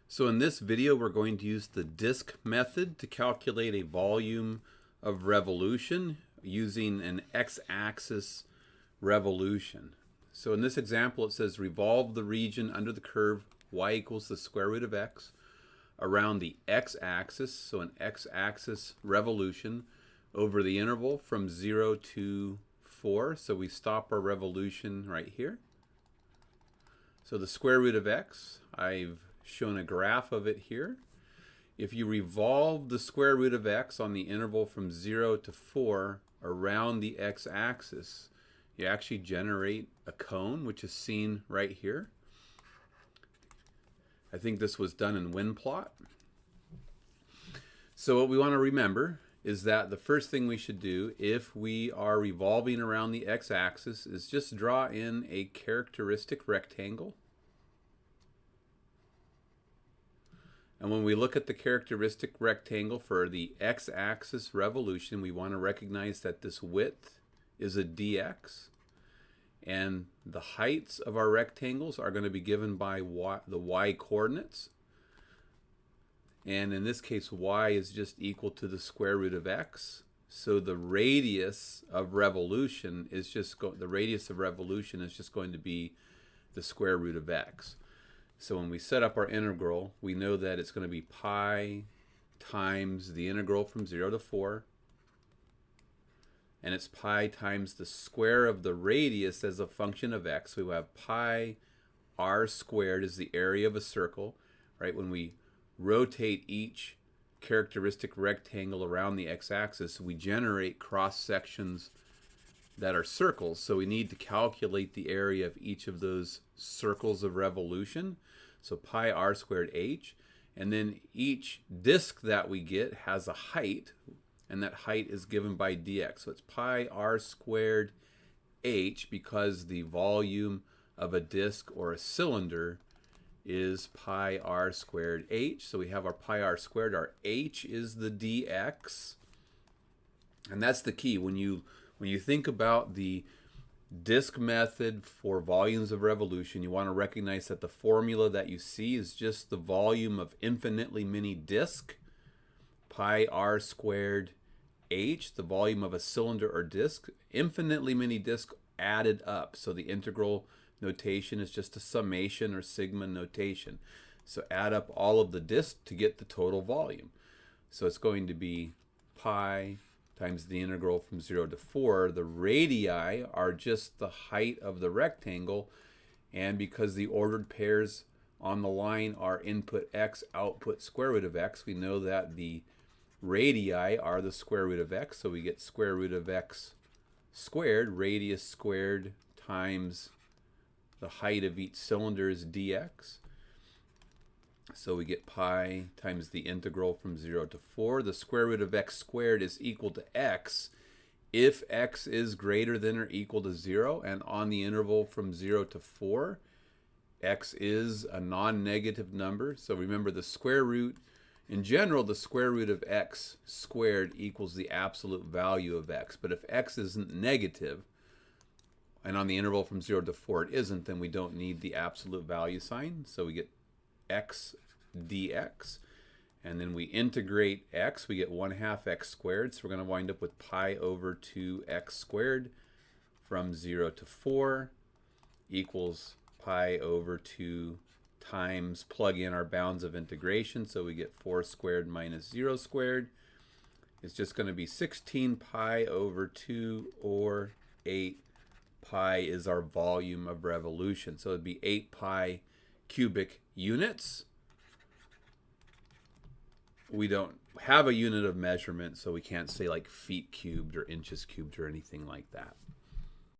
So in this video, we're going to use the disk method to calculate a volume of revolution using an x-axis revolution. So in this example, it says revolve the region under the curve y equals the square root of x around the x-axis, so an x-axis revolution over the interval from 0 to 4. So we stop our revolution right here. So the square root of x, I've shown a graph of it here. If you revolve the square root of x on the interval from 0 to 4 around the x-axis, you actually generate a cone, which is seen right here. I think this was done in WinPlot. So what we want to remember is that the first thing we should do if we are revolving around the x-axis is just draw in a characteristic rectangle. And when we look at the characteristic rectangle for the x-axis revolution, we want to recognize that this width is a dx. And the heights of our rectangles are going to be given by the y coordinates. And in this case, y is just equal to the square root of x. So the radius of revolution is just going to be the square root of x. So when we set up our integral, we know that it's going to be pi times the integral from 0 to 4. And it's pi times the square of the radius as a function of x. So we have pi r squared is the area of a circle, right? When we rotate each characteristic rectangle around the x-axis, we generate cross sections that are circles. So we need to calculate the area of each of those circles of revolution. So pi r squared h. And then each disk that we get has a height, and that height is given by dx. So it's pi r squared h because the volume of a disk or a cylinder is pi r squared h. So we have our pi r squared. Our h is the dx. And that's the key. When you think about the disk method for volumes of revolution, you want to recognize that the formula that you see is just the volume of infinitely many disk, pi r squared h, the volume of a cylinder or disk, infinitely many disk added up. So the integral notation is just a summation or sigma notation. So add up all of the disks to get the total volume. So it's going to be pi times the integral from 0 to 4. The radii are just the height of the rectangle, and because the ordered pairs on the line are input x, output square root of x, we know that the radii are the square root of x, so we get square root of x squared, radius squared times the height of each cylinder is dx. So we get pi times the integral from 0 to 4. The square root of x squared is equal to x if x is greater than or equal to 0. And on the interval from 0 to 4, x is a non-negative number. So remember, the square root, in general, the square root of x squared equals the absolute value of x. But if x isn't negative, and on the interval from 0 to 4 it isn't, then we don't need the absolute value sign. So we get x dx, and then we integrate x, we get 1/2 x squared, so we're going to wind up with pi over 2x squared from 0 to 4 equals pi over 2 times, plug in our bounds of integration, so we get 4 squared minus 0 squared. It's just going to be 16 pi over 2, or 8 pi is our volume of revolution. So it'd be 8 pi cubic units. We don't have a unit of measurement, so we can't say like feet cubed or inches cubed or anything like that.